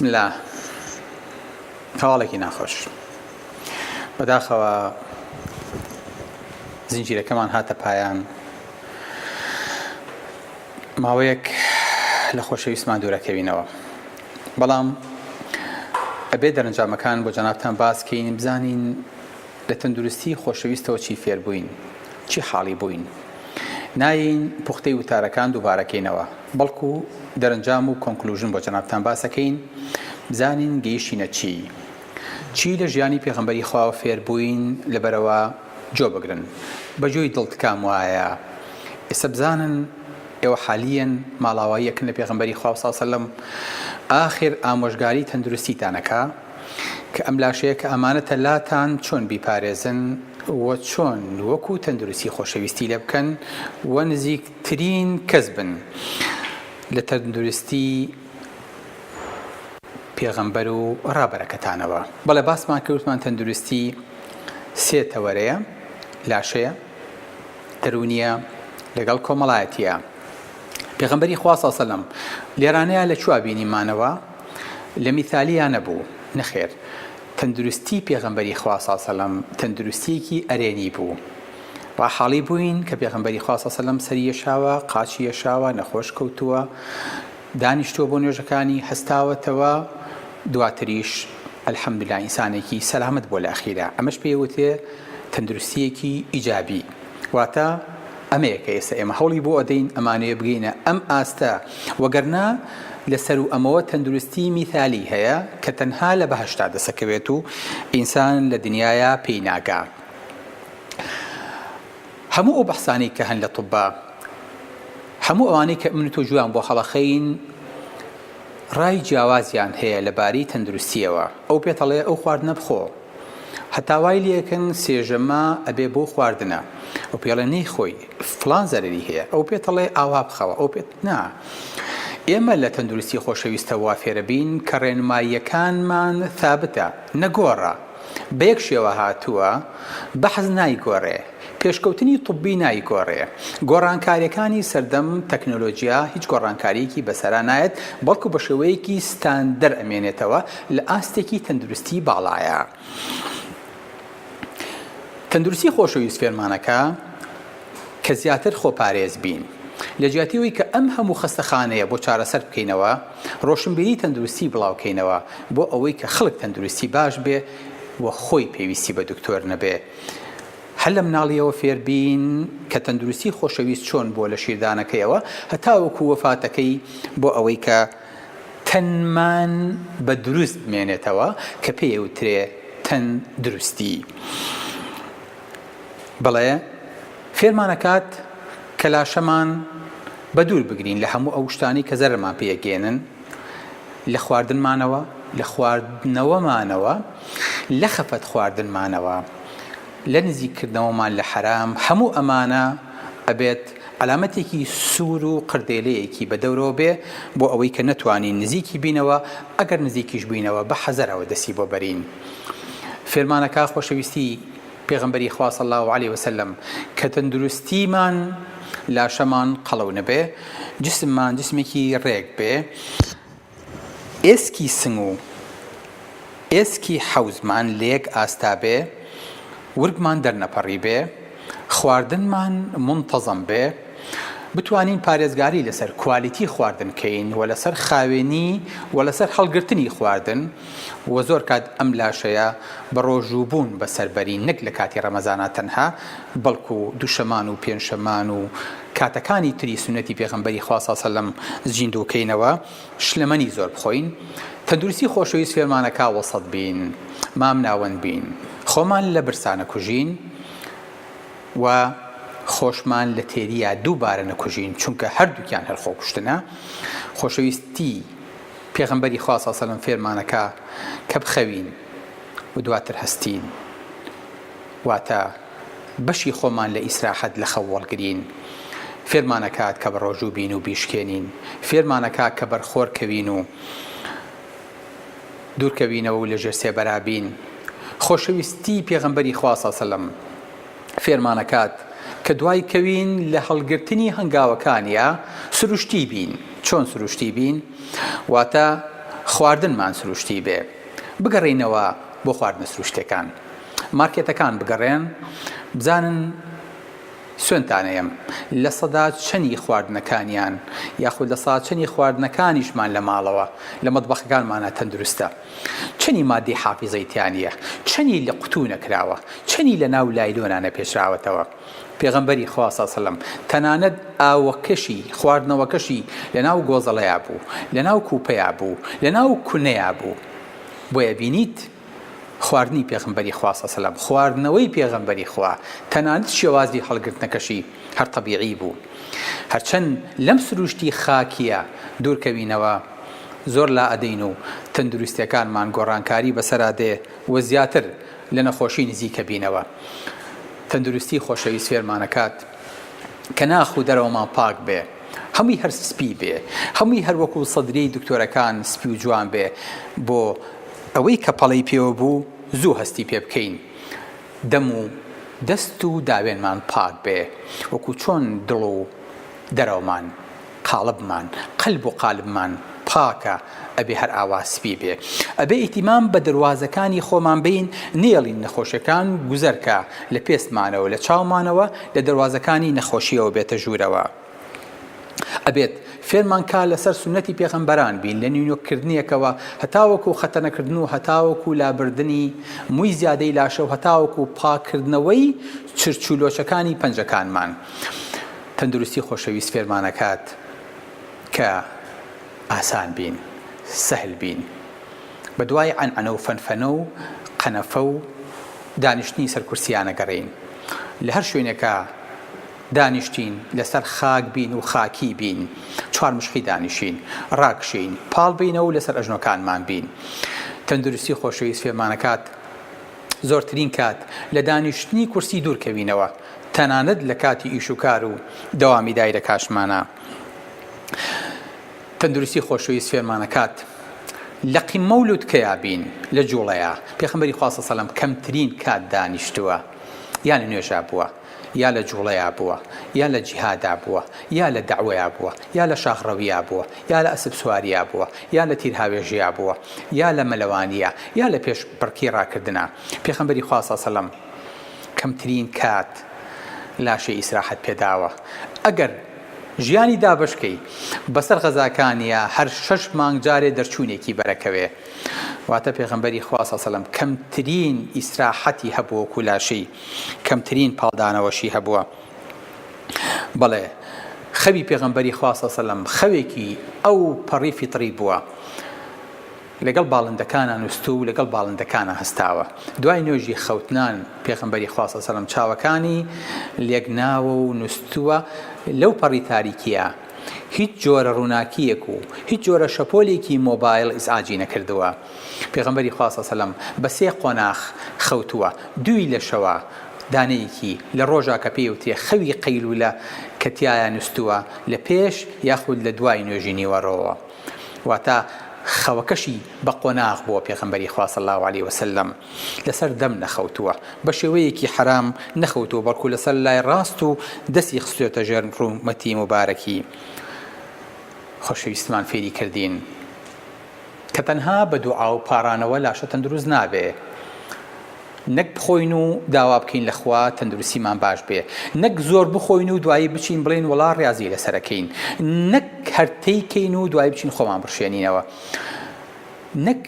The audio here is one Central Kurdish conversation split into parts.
بسم الله هەواڵێکی ناخۆش بەداخەوە زنجیرەکەمان هاتە پایان ماوەیەک لە خۆشەویستمان دوورەکەوینەوە بەڵام ئەبێ دەرەنجامەکان بۆ جەنابتان باسکەین بزانین لە تەندروستی خۆشەویستەوە چی فێر بووین چی حاڵی بووین ناین پوختەی وتارەکان دووبارەکەینەوە بەڵکو دەرەنجام و کۆنکلوژن بۆ جەنابتان باسەکەین بزانین گەیشتینە چی لە ژیانی پێغەمبەری خوا فێر بووین لەبەرەوە جۆ بگرن بەجۆی دڵتکام وایە ئێستا بزانن ئێوە حالیەن ماڵاواییەکن لە پێغەمبەری خوا صلی الله علیه وسلم ئاخر ئامۆژگاری تەندروستیتانەکە کە ئەم لاشەیە کە ئەمانەتە لاتان چۆن بیپارێزن و چۆن وەکو تەندروستی خۆشەویستی لێ بکەن و نزیکترین کەس بن لە تەندروستی پێغەمبەر و ڕابەرەکەتانەوە بەڵێ باسمان کەوتمان تەندروستی سێ تەوەرەیە لاشەیە دەرونیە لەگەڵ کۆمەڵایەتیە پێغەمبەری خوا صلی الله علیه وسلم لێرانەیە لە چوا بینیمانەوە لە میثالیە نەبوو نەخێر تەندروستی پێغەمبەری خوا صلی الله علیه وسلم تەندروستیەکی ئەرێنی بوو ڕاحاڵی بووین کە پێغەمبەری خوا صلی الله علیه وسلم سەری یەشاوە قاچی یەشاوە نەخۆش کەوتووە دانیشتووە بۆ نوێژەکانی هەستاوەتەوە دواتریش ئەلحەمدوللا ئینسانێکی سەلامەت بۆ لە ئەخیرا ئەمەش پێوتێ تەندروستیەکی ئیجابی واتە ئەمەیە کە ئێستا ئێمە هەوڵی بۆ ئەدەین ئەمانەیە بگەینە ئەم ئاستە وەگەرنا لەسەر و ئەمەوە تەندروستی میثالی هەیە کە تەنها لە بەهەشتا دەسەکەوێت و ئینسان لە دنیاە پێی ناگا هەموو ئەو بەحسانی کە هەن لە طبا هەموو ئەوانەی کە من و تۆ جویان بۆ هەڵەخەین ڕای جیاوازیان هەیە لەبارەی تەندروستیەوە ئەو پێتەڵێ ئەو خواردنە بخۆ هەتاوای لێکن سێژەمە ئەبێ بۆ خواردنە ئەو پێڵێ نەیخۆی فڵان زەرری هەیە ئەو پێتەڵێ ئاوا بخەوە ئەو پێت نا ئێمە لە تەندروستی خۆشەویستە وا فێرە بین کە ڕێنماییەکانمان ثابتە نەگۆڕە بە یەک شێوە هاتووە بەحەز نایگۆڕێ پێشکەوتنی طبی نایگۆڕێ گۆڕانکاریەکانی سەردەم تەکنۆلۆژیا هیچ گۆڕانکاریەکی بەسەرا نایەت بەڵکو بە شێوەیەکی ستاندەر ئەمێنێتەوە لە ئاستێکی تەندروستی باڵایە تەندروستی خۆشەویست فێرمانەکە کە زیاتر خۆپارێز بین لە جیاتیەوەی کە ئەم هەموو خەستەخانەیە بۆ چارەسەر بکەینەوە ڕۆشنبیری تەندروستی بڵاوکەینەوە بۆ ئەوەی کە خەڵک تەندروستی باش بێ و خۆی پێویستی بە دکتۆر نەبێ هەر لە مناڵیەوە فێربین کە تەندروستی خۆشەویست چۆن بۆ لە شیردانەکەیەوە هەتاوەکو وەفاتەکەی بۆ ئەوەی کە تەنمان بە دروست بمێنێتەوە کە پێوترێ تەندروستی بەڵێ فێرمانەکات کە لاشەمان بە دوور بگرین لە هەموو ئەو شتانی کە زەرمان پێگێنن لە خواردنمانەوە لە خواردنەوەمانەوە لە خەفەت خواردنمانەوە لە نزیککردنەوەمان لە حرام هەموو ئەمانە ئەبێت علامەتێکی سوور و قردێلەیەکی بە دەورەوە بێ بۆ ئەوەی کە نەتوانین نزیکی بینەوە ئەگەر نزیکیش بینەوە بە حەزەرەوە دەستی بۆ بەرین فێرمانەکە خۆشەویستی پێغەمبەری خوا صلی الله علیه وسلم کە تەندروستیمان لاشەمان قەڵەو نەبێ جسممان جسمێکی ڕێک بێ ئێسکی سنگ و ئێسکی حەوزمان لێک ئاستا بێ ورگمان دەرنەپەڕی بێ خواردنمان منتەزەم بێ بتوانین پارێزگاری لەسەر کوالیتی خواردن کەین و لەسەر خاوێنی و لەسەر هەڵگرتنی خواردن و زۆر کات ئەم لاشەیە بە ڕۆژووبوون بەسەربەری نەک لە کاتی ڕەمەزانە تەنها بەڵکو دووشەمان و پێنجشەمان و کاتەکانی تری سونەتی پێغەمبەری خوا صلی الله علیه وسلم زیندووکەینەوە شلەمەنی زۆر بخۆین تەندروستی خۆشەویست فێرمانەکە وەسەط بین مام ناوەند بین خۆمان لە برسانە کوژین و خۆشمان لە تێریە دووبارە نەکوژین چونکە هەردووکیان هەر خۆکوشتنە خۆشەویستی پێغەمبەری خوا صلی الله علیه وسلم فێرمانەکە کە بخەوین و دواتر هەستین واتە بەشی خۆمان لە ئیسراحەت لە خەو وەڵگرین فێرمانەکات کە بە ڕۆژوو بین و بیشکێنین فێرمانەکە کە بەرخۆر کەوین و دوورکەوینەوە و لە ژێر سێبەرابین خۆشەویستی پێغەمبەری خوا صلی الله علیه وسلم فێرمانەکات کە دوای کەوین لە هەڵگرتنی هەنگاوەکانیە سروشتی بین چۆن سروشتی بین واتە خواردنمان سروشتی بێ بگەڕێینەوە بۆ خواردنە سروشتەکان مارکێتەکان بگەڕێن بزانن سوێنتانەیەم لە سەدا چەنی خواردنەکانیان یاخود لە سەدا چەنی خواردنەکانیشمان لە ماڵەوە لە مەطبەخەکانمانە تەندروستە چەنی مادەی حافیزەیتیانیە چەنی لە قوتو نەکراوە چەنی لە ناو لایلۆنانە پێشراوەتەوە پێغەمبەری خوا صلی الله علیه و سلم تەنانەت ئاوەکەشی خواردنەوەکەشی لە ناو گۆزەڵەیە بوو لە ناو کووپەیە بوو لە ناو کونەیە بوو بۆیە بینیت خواردنی پێغەمبەری خوا صلی الله علیه و سلم خواردنەوەی پێغەمبەری خوا تەنانەت شێوازی هەڵگرتنەکەشی هەر طەبیعی بوو هەرچەند لەم سروشتی خاکیە دوورکەوینەوە زۆر لا ئەدەین و تەندروستیەکانمان گۆڕانکاری بەسەرا دێ و زیاتر لە نەخۆشی نزیکە بینەوە تەندروستی خۆشەویست فێرمانەکات کە ناخ و دەرەوەمان پاک بێ هەمووی هەر سپی بێ هەمووی هەر وەکو سەدرەی دکتۆرەکان سپی و جوان بێ بۆ ئەوەی کە پەڵەی پێوە بوو زوو هەستی پێ بکەین دەم و دەست و داوێنمان پاک بێ وەکو چۆن دڵ و دەرەوەمان قاڵبمان قەلب و قالبمان پاکە ئەبێ هەر ئاوا سپی بێ ئەبێ ئیتیمام بە دەواازەکانی خۆمان بین نێڵین نەخۆشیەکان گوزەرکە لە پێستمانەوە لە چاومانەوە لە دەواازەکانی نەخۆشیەوە بێتە ژوورەوە ئەبێت فێرمان کا لەسەر سنەتی پێغەمبەران بین لە نوێنۆکردنیەکەوە هەتاوەکو خەتەنەکردن و هەتاوەکو لابردنی مووی زیادەی لاشە و هەتاوەکو پاکردنەوەی چرچولۆچەکانی پەنجەکانمان تەندروستی خۆشەویست فێرمانەکات کە ئاسان بین سەهل بین بە دوای عنعنە و فەنفەنە و قەنەفە و دانیشتنی سەر کورسیانە گەڕین لە هەر شوێنێکە دانیشتین لەسەر خاک بین و خاکی بین چوار مشخی دانیشین ڕاکشین پاڵ بینەوە و لەسەر ئەژنۆکانمان بین تەندروستی خۆشەویست فێرمانەکات زۆرترین کات لە دانیشتنی کورسی دوورکەوینەوە تەنانەت لە کاتی ئیش و کار و دەوامی دایرە کاشمانە تەندروستی خۆشەویست فێرمانەکات لە قیمە و لووتکەیە بین لە جوڵەیە پێغەمبەری خوا صلی الله علیه و سلم کەمترین کات دانیشتووە یا لە نوێژا بووە یا لە جوڵەیە بووە یا لە جیهادا بووە یا لە دەعوەیە بووە یا لە شاخڕەویە بووە یا لە ئەسب سواریا بووە یا لە تیرهاوێژیە بووە یا لە مەلەوانیە یا لە پێش بڕکی ڕاکردنە پێغەمبەری خوا صلی الله علیه و سلم کەمترین کات لاشەی ئیسراحەت پێداوە ئەگەر ژیانی دابشکەی بەسەر غەزاکانیە هەر 6 مانگ جارێ دەرچوونێکی بەرەکەوێ واتە پێغەمبەری خوا صلی الله علیه و سلم کەمترین ئیسراحەتی هەبووە وەکو لاشەی کەمترین پاڵدانەوەشی هەبووە بەڵێ خەوی پێغەمبەری خوا صلی الله علیه و سلم خەوێکی ئەو پەڕی فیتری بووە لەگەڵ باڵندەکانە نووست و لەگەڵ باڵندەکانە هەستاوە دوای نوێژی خەوتنان پێغەمبەری خوا صلی الله علیه و سلم چاوەکانی لێکناوە و نووستووە لەو پەڕی تاریکیە هیچ جۆرە ڕووناکیەک و هیچ جۆرە شەپۆلێکی مۆبایل ئیزعاجی نەکردووە پێغەمبەری خوا صلی الله علیه و سلم بە 3 قۆناغ خەوتووە دوی لە شەوە دانەیەکی لە ڕۆژا کە پێوتێ خەوی قەیلولە کە تایە نووستووە لە پێش یاخود لە دوای نوێژی نیوەڕۆوە واتە خەوەکەشی بە قۆناغ بۆ پێغەمبەری خوا صلی الله علیه و سلم لەسەر دەم نەخەوتووە بە شێوەیەکی حرام نەخەوتووە بەڵکو لەسەر لای ڕاست و دەستی خستوێتە ژێر ڕوومەتی مبارەکی خۆشەویستمان فێری کردین کە تەنها بە دوعا و پارانەوە لاشە تەندروست نابێ نەک بخۆین و داوا بکەین لەخوا تەندروستیمان باش بێ نەک زۆر بخۆین و دوایی بچین بڵێن وەڵا ڕیاضی لەسەرەکەین نەک هەرتەیکەین و دوایی بچین خۆمان بڕشێنینەوە نەک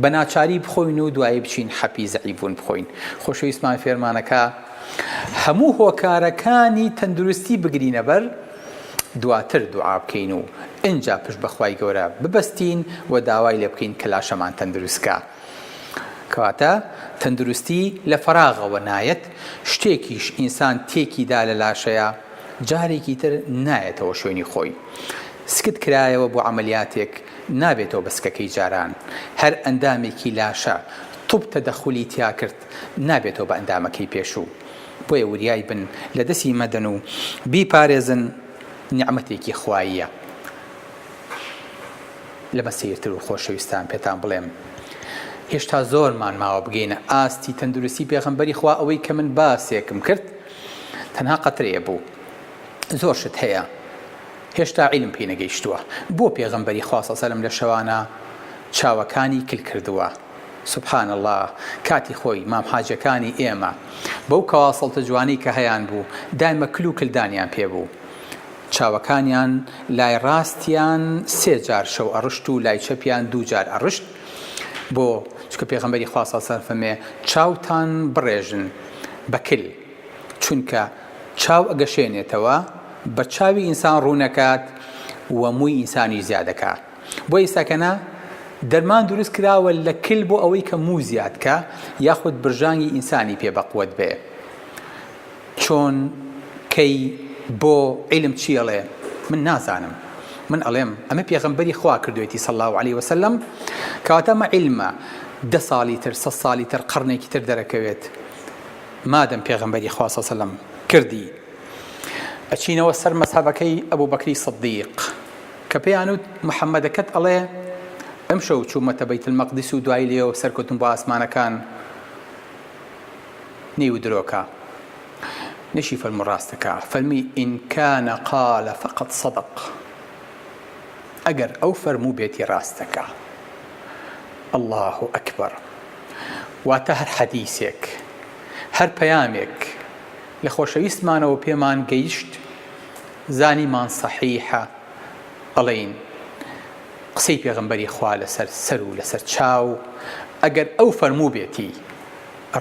بە ناچاری بخۆین و دوایی بچین حەپی زەعیبوون بخۆین خۆشەویستمان فێرمانەکە هەموو هۆکارەکانی تەندروستی بگرینە بەر دواتر دوعا بکەین و ئینجا پشت بەخوای گەورە ببەستین و داوای لێ بکەین کە لاشەمان تەندروستکە کەواتە تەندروستی لە فەراغەوە نایەت شتێکیش ئینسان تێکیدا لە لاشەیە جارێکی تر نایەتەوە شوێنی خۆی سکت کرایەوە بۆ عەمەلیاتێک نابێتەوە بەسکەکەی جاران هەر ئەندامێکی لاشە توب تەدەخولی تیا کرد نابێتەوە بە ئەندامەکەی پێشوو بۆیە وریای بن لە دەستی مەدەن و بیپارێزن نیعمەتێکی خواییە لەمە سیرتر و خۆشەویستان پێتان بڵێم هێشتا زۆرمان ماوە بگەینە ئاستی تەندروستی پێغەمبەری خوا ئەوەی کە من باسێکم کرد تەنها قەترەیە بوو زۆر شت هەیە هێشتا عیلم پێی نەگەیشتووە بۆ پێغەمبەری خوا صلی الله علیه و سلم لە شەوانە چاوەکانی کل کردووە. سبحان الله، کاتی خۆی مام حاجەکانی ئێمە بەو کەواسەڵتە جوانی کە هەیان بوو دایمە کل و کلدانیان پێبوو. چاوەکانیان لای ڕاستیان 3 جار شەو ئەڕشت و لای چەپیان 2 جار ئەڕشت، بۆ چکە پێغەمبەری خوا سەڵ فەرمێ چاوتان بڕێژن بەکل، چونکە چاو ئەگەشێنێتەوە بە چاوی ئینسان ڕوونەکات و مووی ئینسانی زیادەکە. بۆ ئێستاکەنا دەرمان دروست کراوە لە کل بۆ ئەوەی کە موو زیادکە یاخود برژانگی ئینسانی پێ بەقوت بێ. چۆن کەی بۆ عیلم چیەڵێ من نازانم، من ئەڵێم ئەمە پێغەمبەری خوا کردوێتی صلی الله عليه وسلم، کەواتە ئەمە عیلمە 10 ساڵی تر 100 ساڵی تر قەرنێکی تر دەرەکەوێت مادەم پێغەمبەری خوا صلی الله عليه وسلم کردی. ئەچینەوە سەر مەذهەبەکەی ئەبوو بەکری سەدیق کە پێیانوت محەممەدەکەت ئەڵێ ئەم شەو چوومەتە بەیت المەقدس و دوای لێەوە سەرکەوتم بۆ ئاسمانەکان نێو درۆکە نشی فەرموو ڕاستەکە، فەرمی ئین کانە قالە فەقەت صەدق، ئەگەر ئەو فەرموو بێتی ڕاستەکە. الله ئەکبەر. واتە هەر حەدیثێک هەر پەیامێک لە خۆشەویستمانەوە پێمان گەیشت زانیمان سەحیحە ئەڵێین قسەی پێغەمبەری خوا لەسەر سەر و لەسەر چاو ئەگەر ئەو فەرموو بێتی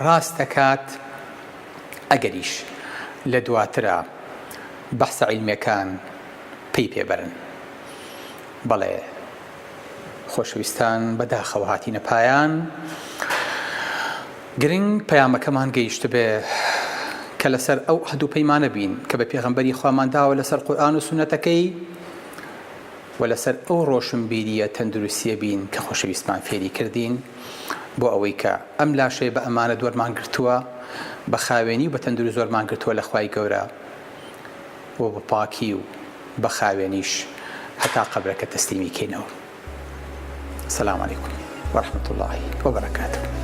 ڕاست دەکات، ئەگەریش لە دواترە بەحسە عیلمەکان پێی پێبەرن. بەڵێ خۆشەویستان بەداخەوە هاتینە پایان، گرنگ پەیامەکەمان گەیشت بێ کە لەسەر ئەو هەدوو پەیمانە بین کە بە پێغەمبەری خوامان داوە لەسەر قورئان و سونەتەکەی و لەسەر ئەو ڕۆشنبیریە تەندروستیە بین کە خۆشەویستمان فێری کردین، بۆ ئەوەی کە ئەم لاشەیە بە ئەمانە دووەرمان گرتووە، بە خاوێنی و بە تەندروست زۆرمان گرتووە لە خوای گەورە و بە پاکی و بە خاوێنیش هەتا قەبرەکە تەسلیمی کەینەوە. السلام علیکم ورحمة الله وبركاته.